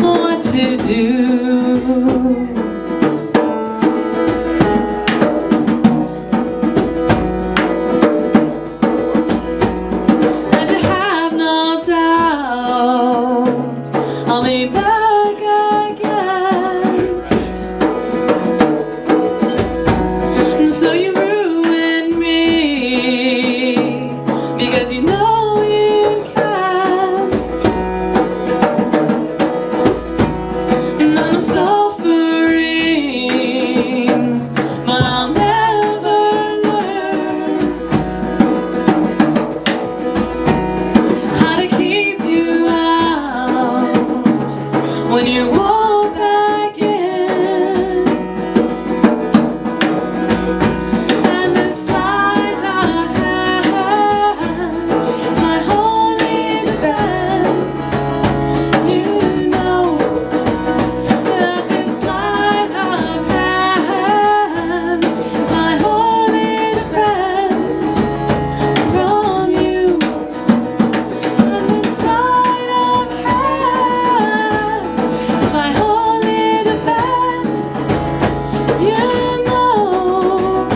what to do. And to have no doubt I'll be back again. And so you ruined me because you know you can. And I'm suffering, but I'll never learn how to keep you out when you won't back in. And beside my hands, my holy defense, you know that beside my hands, my holy defense from you. And beside of hands, my holy defense, you know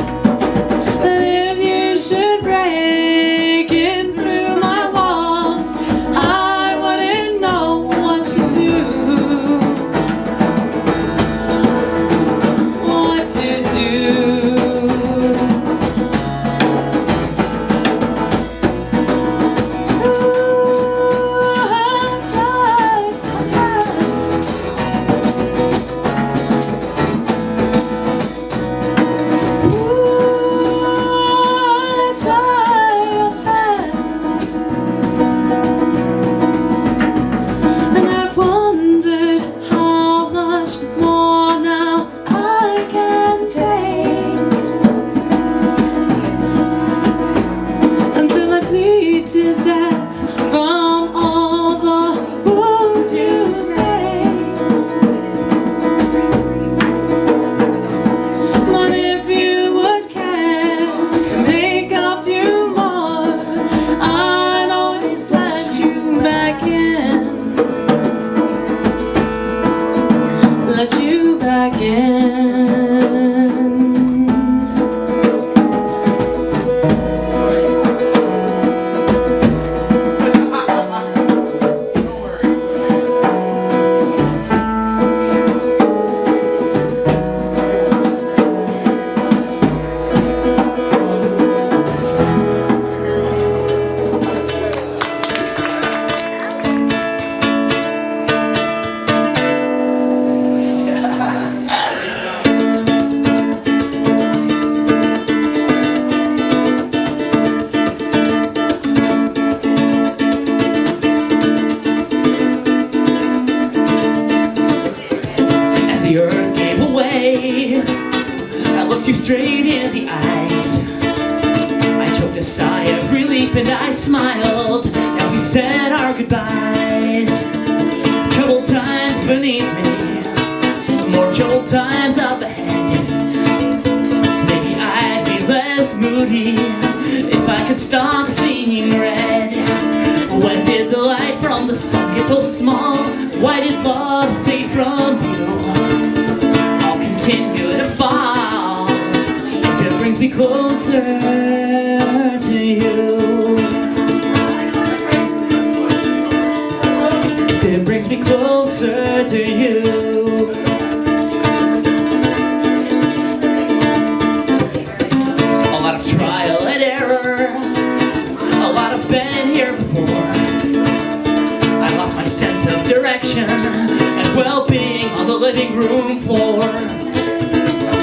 that if you should break in through my walls, I wouldn't know what to do. What to do. And I've wondered how much more now I can take, until I bleed to death from all the wounds you made. But if you would care to make a few more, I'd always let you back in. Let you back in. As the earth gave away, I looked you straight in the eyes. I choked a sigh of relief and I smiled. Now we said our goodbyes. Troubled times beneath me, more troubled times up ahead. Maybe I'd be less moody if I could stop seeing red. When did the light from the sun get so small? Why did love fade from you? I'll continue to fall if it brings me closer to you. If it brings me closer to you. A lot of trial and error, a lot of been here before. I lost my sense of direction and well-being on the living room floor.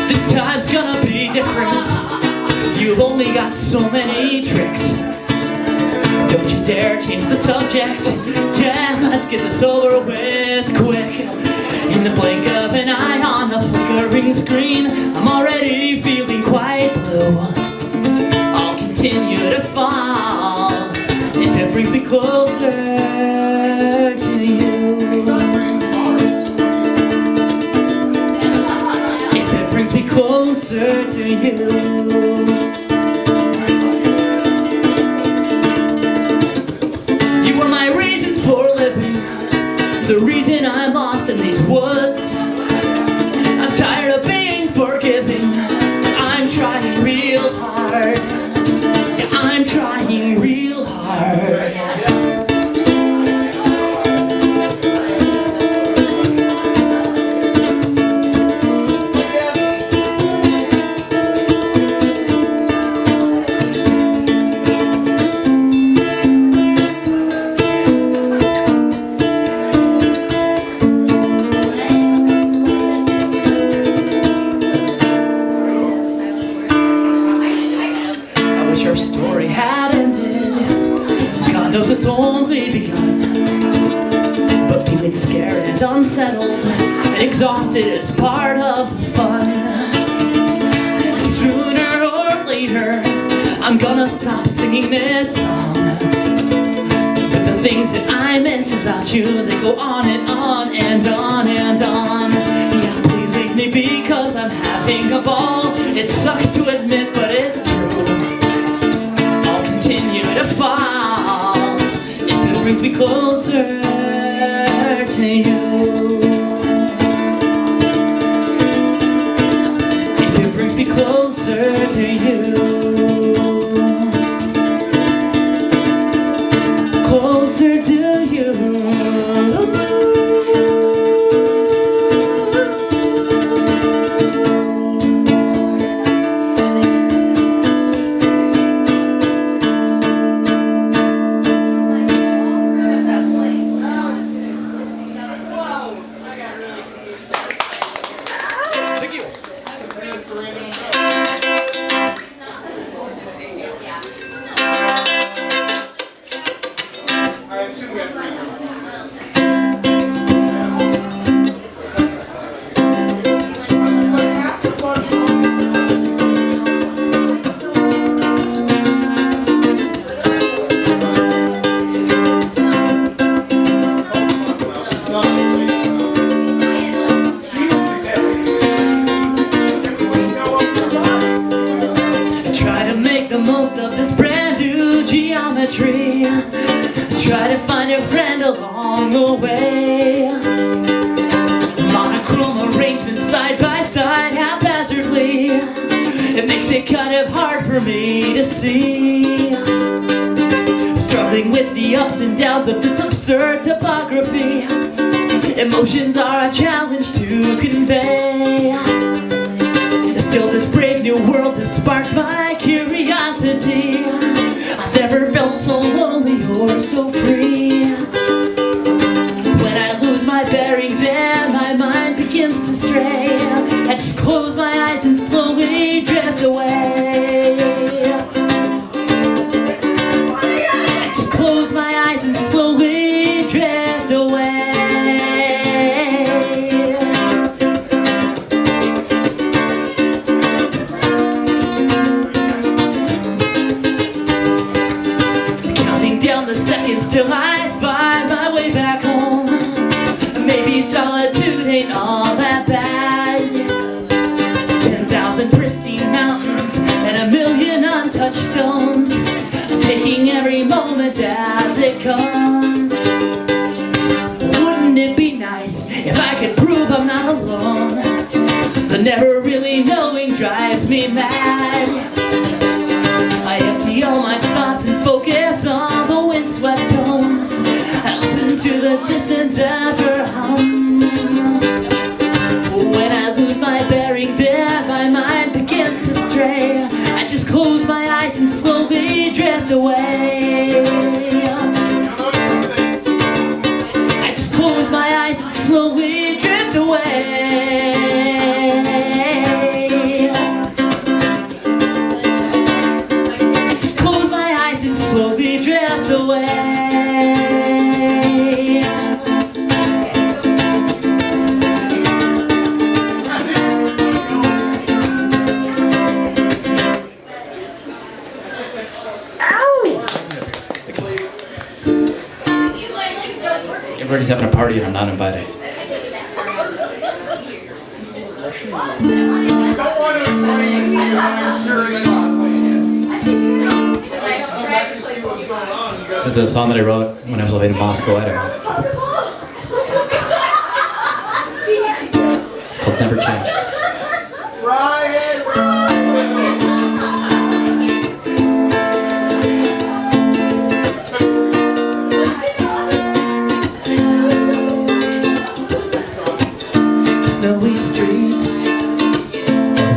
This time's gonna be different. You've only got so many tricks. Don't you dare change the subject. Yeah, let's get this over with quick. In the blink of an eye on a flickering screen, I'm already feeling quite blue. I'll continue to fall if it brings me closer to you. If it brings me closer to you. the reason I'm lost in these woods. I'm tired of being forgiving. I'm trying real hard. Yeah, I'm trying real hard. Our story had ended. God knows it's only begun. But feeling scared and unsettled and exhausted is part of the fun. Sooner or later, I'm gonna stop singing this song. But the things that I miss about you, they go on and on and on and on. Yeah, please leave me because I'm having a ball. It sucks to admit, but it's true. Continue to fall if it brings me closer to you. If it brings me closer to you. Closer to you. Try to find a friend along the way. Monochrome arrangements side by side haphazardly. It makes it kind of hard for me to see. Struggling with the ups and downs of this absurd topography. Emotions are a challenge to convey. Still this brave new world has sparked my curiosity. I've never felt so lonely or so free. When I lose my bearings and my mind begins to stray, I just close my eyes and slowly drift away. I just close my eyes and slowly drift away. Till I find my way back home. Maybe solitude ain't all that bad. 10,000 pristine mountains and a million untouched stones, taking every moment as it comes. Wouldn't it be nice if I could prove I'm not alone? The never really knowing drives me mad. I empty all my thoughts and focus on the windswept tones. I listen to the distance ever hum. When I lose my bearings and my mind begins to stray, I just close my eyes and slowly drift away. I just close my eyes and slowly drift away. Slowly drift away. Everybody's having a party and I'm not invited. This is a song that I wrote when I was living in Moscow, Idaho. They'll never change. Snowy streets,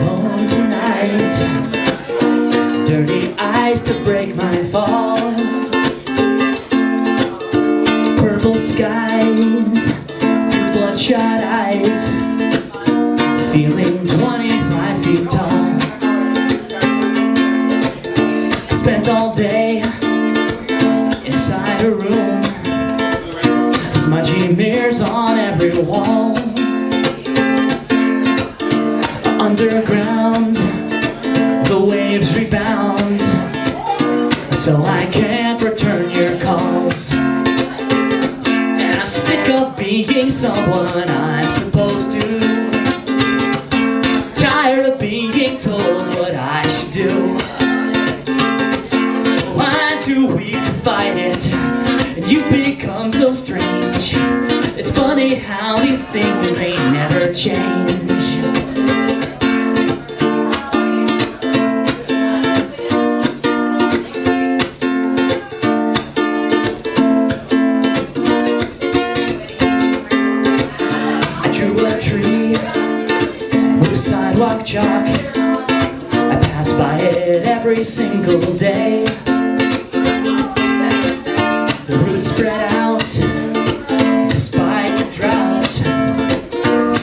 alone tonight. Dirty eyes to break my fall. Purple skies through bloodshot eyes. Feeling 25 feet tall. Spent all day inside a room. Smudgy mirrors on every wall. Underground, the waves rebound, so I can't return your calls. And I'm sick of being someone I'm supposed to. Tired of being told what I should do. I'm too weak to fight it, and you've become so strange. It's funny how these things, they never change. Sidewalk chalk, I passed by it every single day. The roots spread out despite the drought,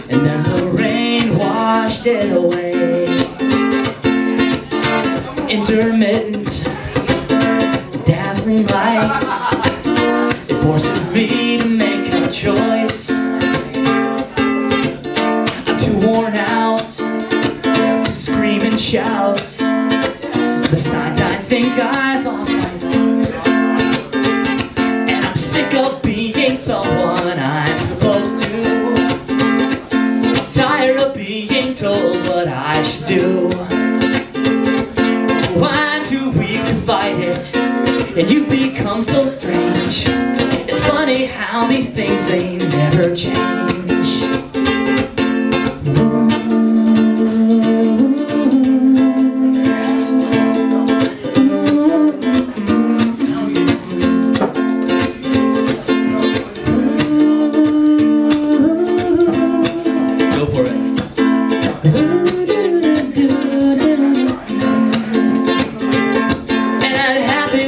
and then the rain washed it away. Intermittent, dazzling light, it forces me to make a choice. I'm too worn out to scream and shout. Besides, I think I've lost my mind. And I'm sick of being someone I'm supposed to. I'm tired of being told what I should do. I'm too weak to fight it, and you've become so strange. It's funny how these things, they never change.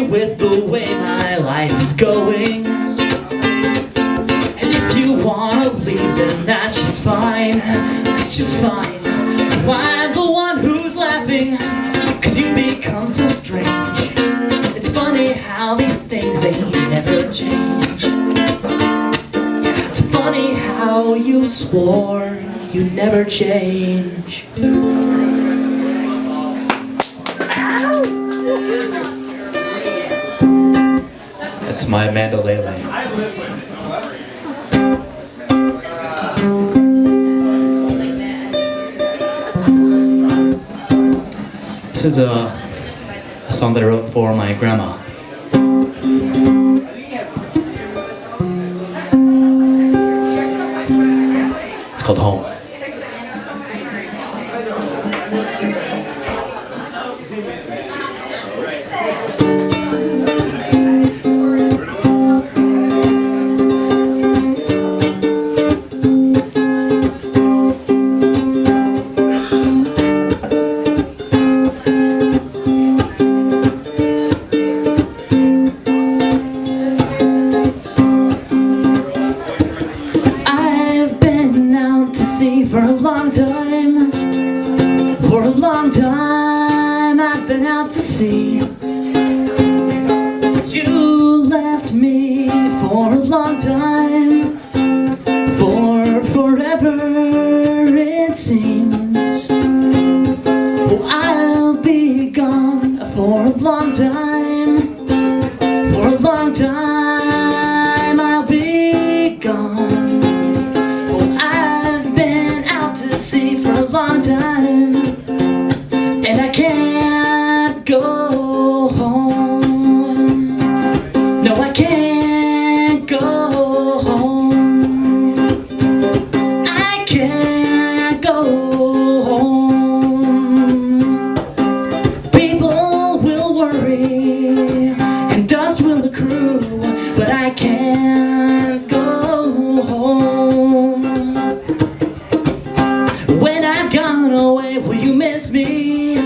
With the way my life is going, and if you wanna leave, then that's just fine. That's just fine. I'm the one who's laughing, 'cause you become so strange. It's funny how these things, they never change. It's funny how you swore you'd never change. It's my mandolele. This is a song that I wrote for my grandma. It's called Home. For a long time, for a long time, I've been out to sea. You left me for a long time, for forever it seems. Oh, I'll be gone for a long time, for a long time, I'll be gone. For a long time, and I can't go home. No, I can't go can't go home. When I've gone away, will you miss me?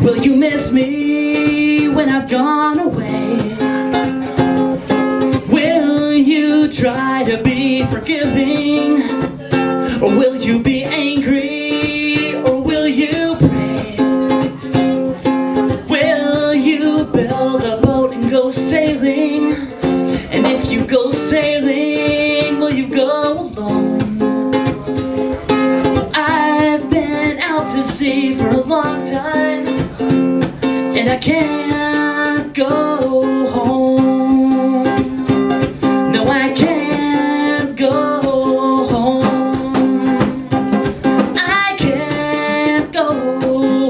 Will you miss me when I've gone away? Will you try to be forgiving? Or will you be angry? Or will you pray? Will you build a boat and go sailing? And if you go sailing, will you go alone? I've been out to sea for a long time, and I can't go home. No, I can't go home. I can't go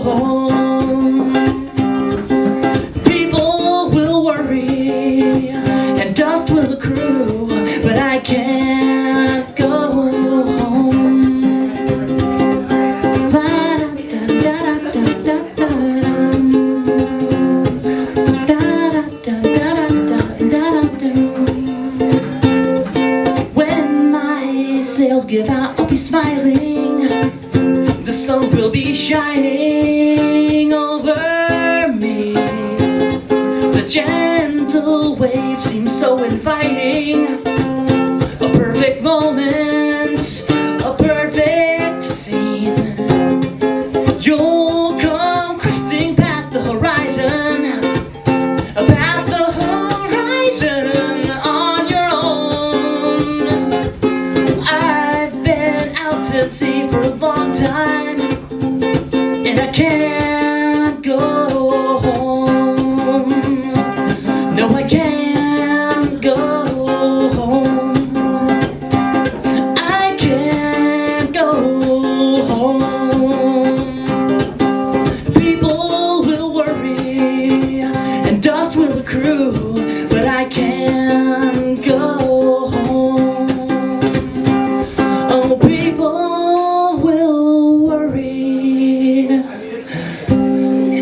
home. People will worry and dust will accrue, but I can't go home. When my sails give out, I'll be smiling. The sun will be shining over me. The gentle waves seem so inviting. A perfect moment, a perfect scene. You'll come cresting past the horizon, past the horizon on your own. I've been out to sea for a long time, and I can't go home. No, I can't go home. I can't go home. People will worry and dust will accrue, but I can't go home. Oh, people will worry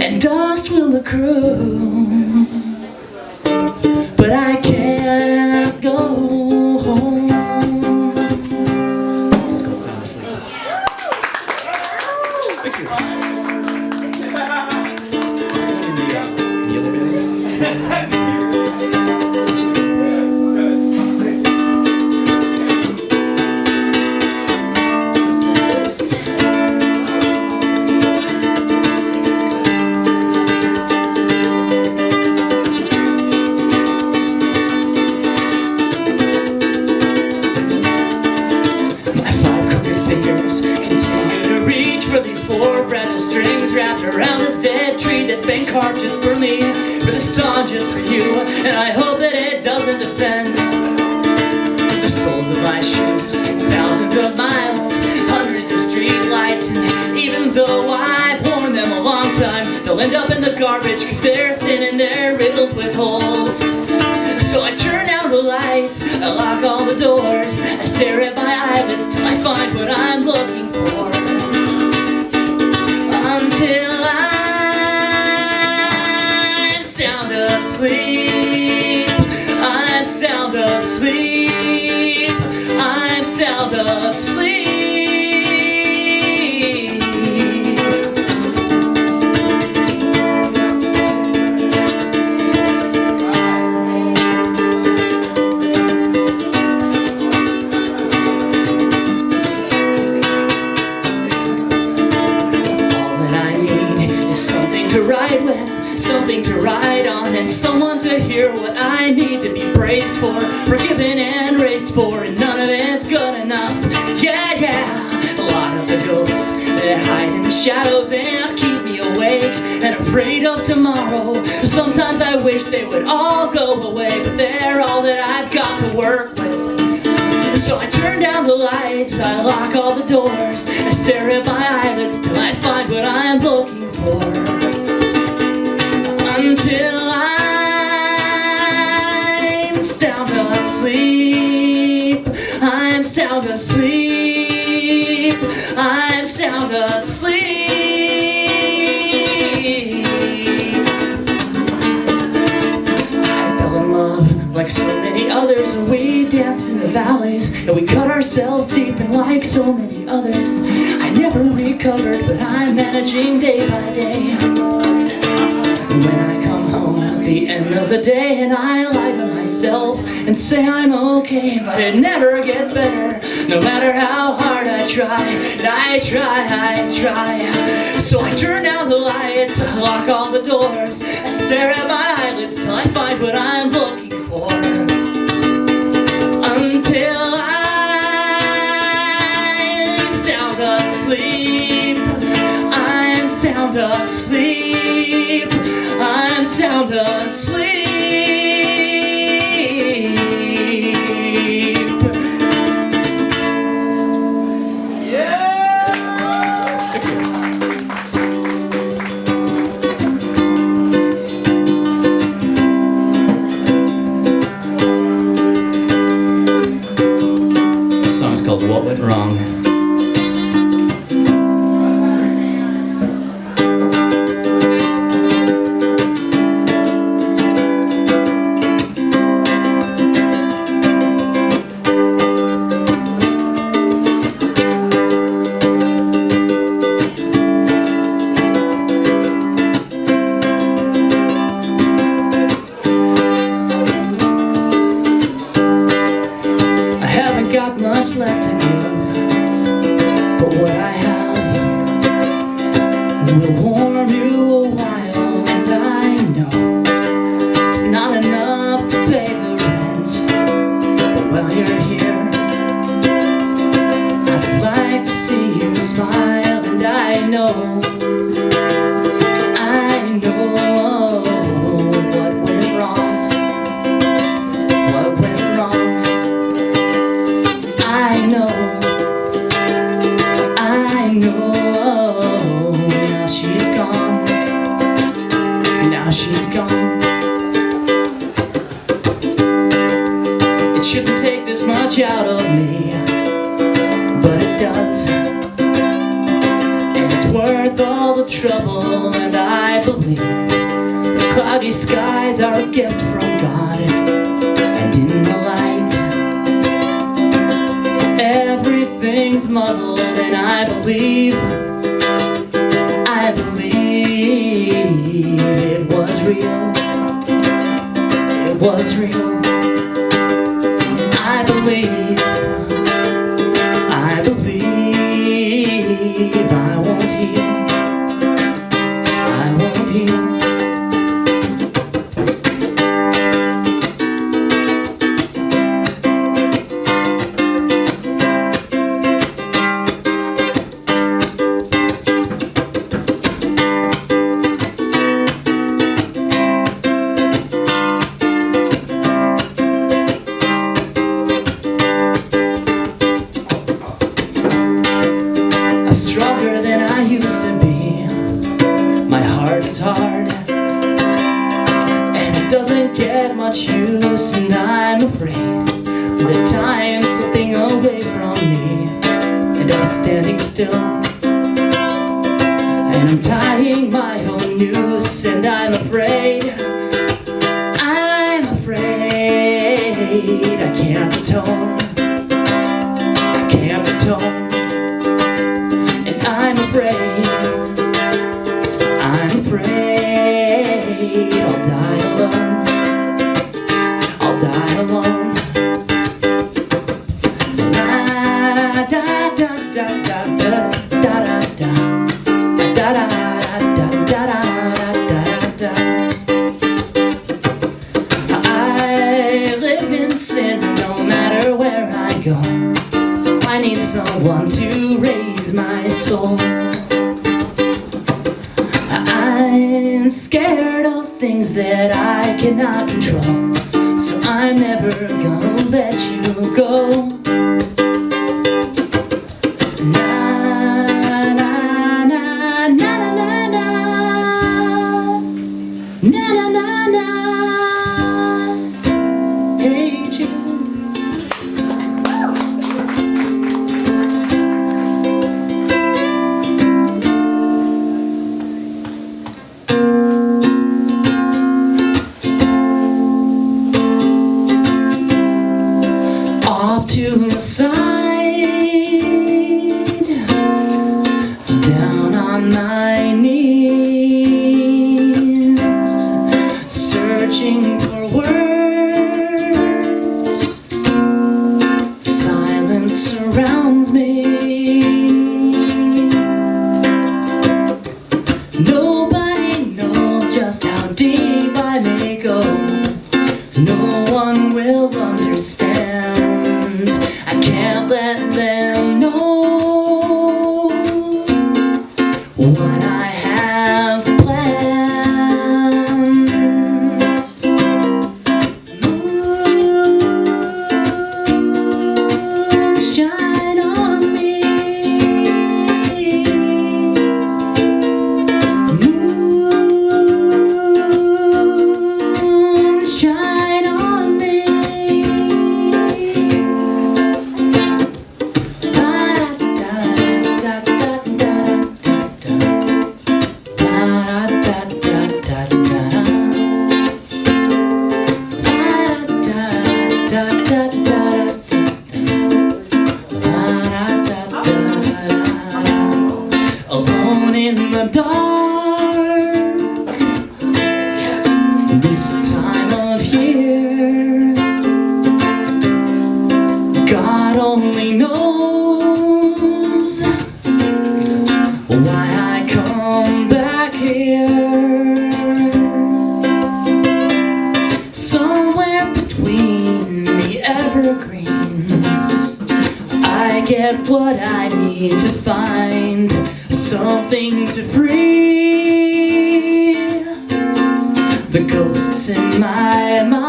and dust will accrue, but I can't go home. This is called Time to Sleep. Thank you. In the other band? My 5 crooked fingers continue to reach for these 4 fragile strings wrapped around this dead tree that's been carved just for me, for this song just for you, and I hope that it doesn't offend. The soles of my shoes have skipped thousands of miles, hundreds of street lights, and even though I've worn them a long time, they'll end up in the garbage because they're thin and they're riddled with holes. So I turn out the lights, I lock all the doors, I stare at my eyelids till I find what I'm looking for. Until I'm sound asleep, I'm sound asleep, I'm sound asleep. To ride with, something to ride on, and someone to hear what I need to be praised for, forgiven and raised for, and none of it's good enough. Yeah, yeah, a lot of the ghosts that hide in the shadows and keep me awake and afraid of tomorrow. Sometimes I wish they would all go away, but they're all that I've got to work with. So I turn down the lights, I lock all the doors, I stare at my eyelids till I find what I'm looking for. Until I'm sound asleep, I'm sound asleep, I'm sound asleep. I fell in love like so many the others, and we danced in the valleys, and we cut ourselves deep, and like so many others, I never recovered, but I'm managing day by day. When I come home at the end of the day, and I lie to myself and say I'm okay, but it never gets better, no matter how hard I try. And I try. So I turn down the lights, I lock all the doors, I stare at my eyelids till I find what I'm looking for. Until I'm sound asleep. I'm sound asleep. I'm sound asleep. Called What Went Wrong. I haven't got much left to give, but what I have will warm you a while, and I know it's not enough to pay the rent, but while you're here, I'd like to see you smile, and I know what went wrong, what went wrong. I know, now she's gone, now she's gone. It shouldn't take this much out of me, but it does, and it's worth all the trouble, and I believe the cloudy skies are a gift from God, and in the light everything's muddled, and I believe it was real, it was real. I believe I won't heal, I won't heal. Stronger than I used to be. My heart is hard, and it doesn't get much use, and I'm afraid that time's slipping away from me, and I'm standing still, and I'm tying my own noose, and I'm afraid I can't atone, I can't atone. I'm afraid I'll die alone, I'll die alone. La da da da da da da da da da da da da. I live in sin no matter where I go, so I need someone to raise my soul. I'm scared of things that I cannot control, so I'm never gonna let you go. Na na na na na na na na na na. Hey Jimbo. to the side, down on my knees, searching for words. Silence surrounds me. Nobody knows just how deep I may go. No one will understand. I can't let them know what I have planned. Moon, shine on me. Moon, shine on me. Alone in the dark, this time of year, God only knows why I come back here. Somewhere between the evergreens, I get what I need to find, something to free the ghosts in my mind.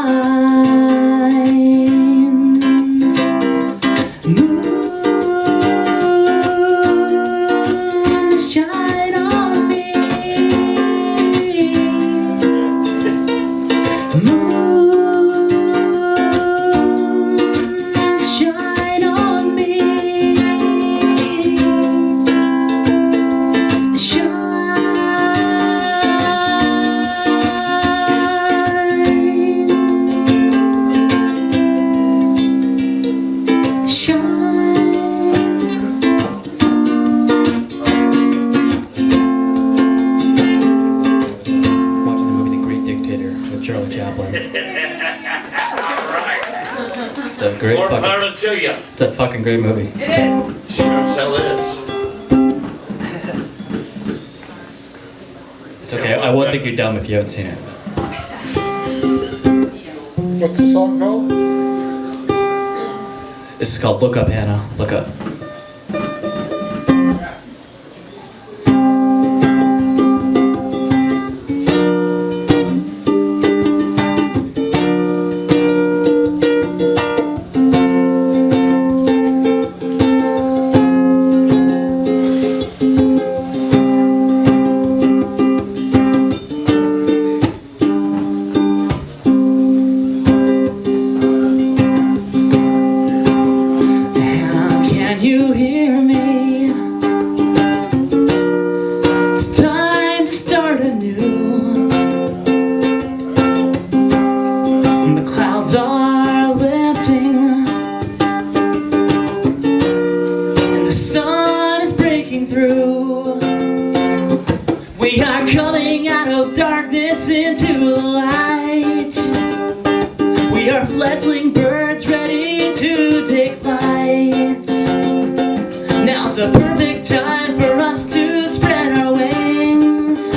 Moon, shine on me. Moon, shine on me. Watching the movie The Great Dictator with Charlie Chaplin. Alright. It's a great More fucking. power to you. It's a fucking great movie. Sure so is. It's okay. I won't think you're dumb if you haven't seen it. What's the song called? This is called Look Up, Hannah. Look Up. Hannah, can you hear me? It's time to start anew. The clouds are lifting, and the sun is breaking through. We are coming out of darkness into the light. We are fledgling birds ready to take flight. Now's the perfect time for us to spread our wings.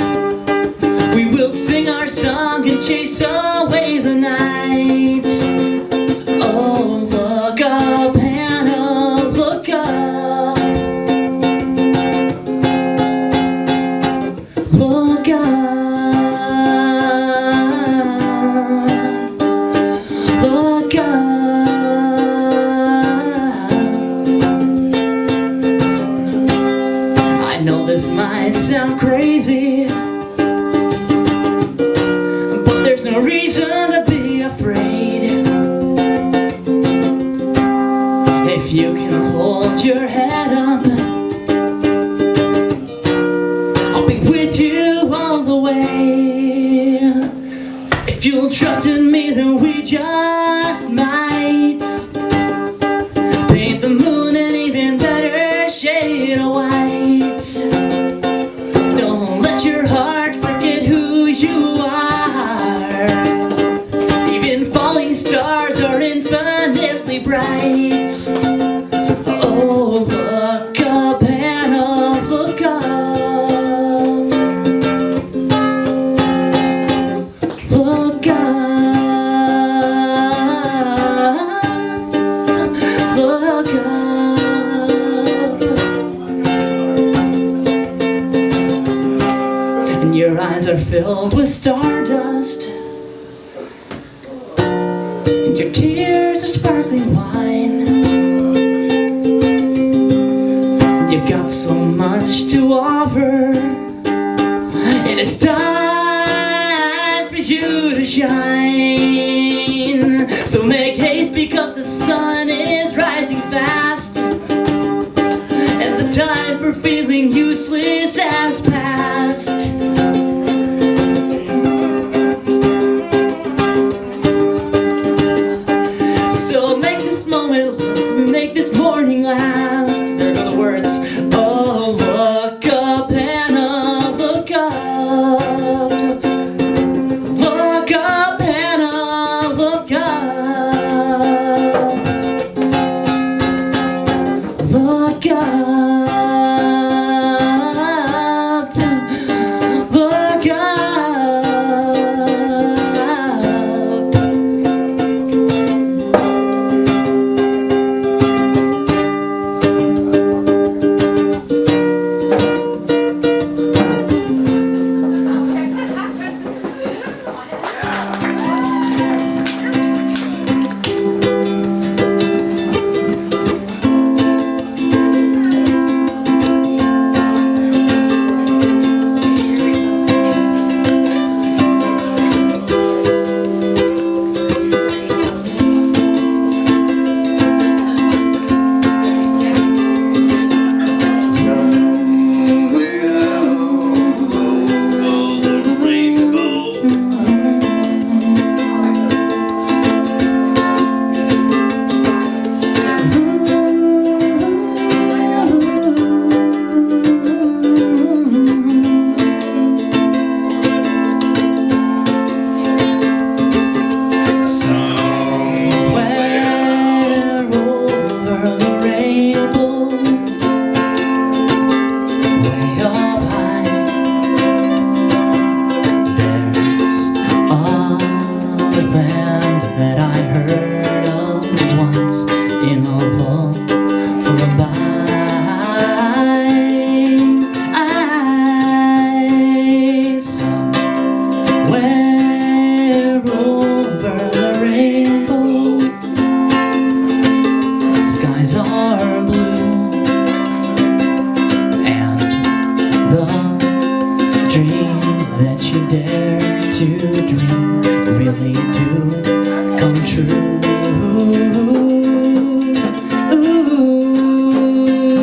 We will sing our song and chase away the night. Oh, look up, Hannah, look up. Look up. Look up. I know this might sound crazy, but there's no reason to be afraid. If you can hold your head up, I'll be with you all the way. If you'll trust in me, then we just might really bright. Oh, look up, Hannah, look up. Look up, look up. And your eyes are filled with stardust, and your tears are sparkling wine. You've got so much to offer, and it's time for you to shine. So make haste, because the sun is rising fast, and the time for feeling useless has passed. So make this moment, make this morning last. There go the words. Oh, look up, Hannah, look up. Look up, Hannah, look up. Look up. Look up.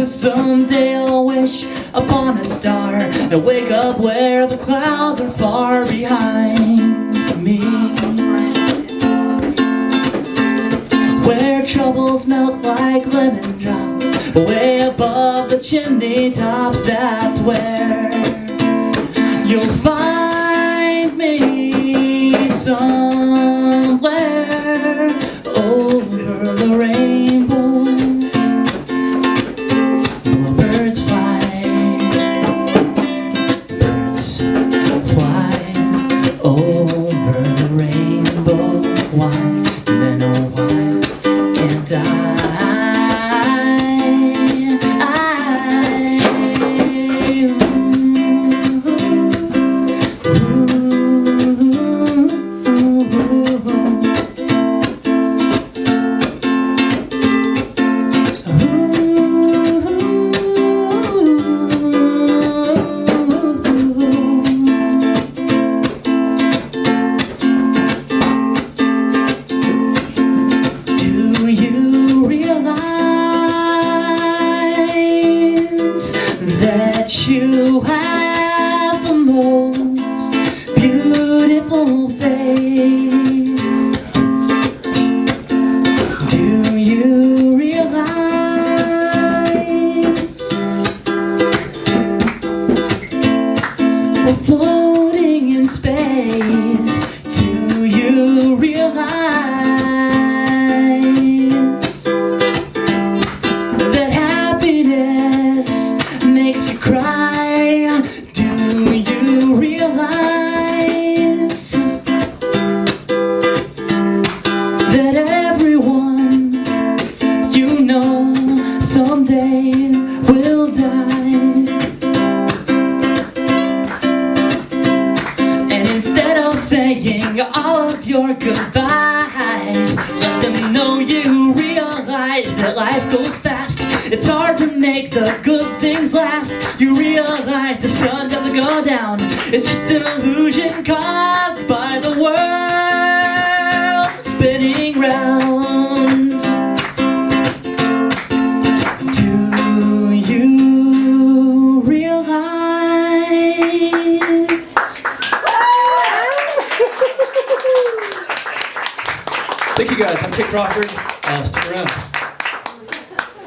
Someday I'll wish upon a star and wake up where the clouds are far behind me, where troubles melt like lemon drops way above the chimney tops. That's where you'll find me, somewhere over the rainbow. Birds fly over the rainbow. Why, then oh why can't of your goodbyes. Let them know you realize that life goes fast. It's hard to make the good things last. You realize the sun doesn't go down. It's just an illusion caused by the world spinning round. Do you realize? Thank you guys. I'm Kid Crawford. Stick around.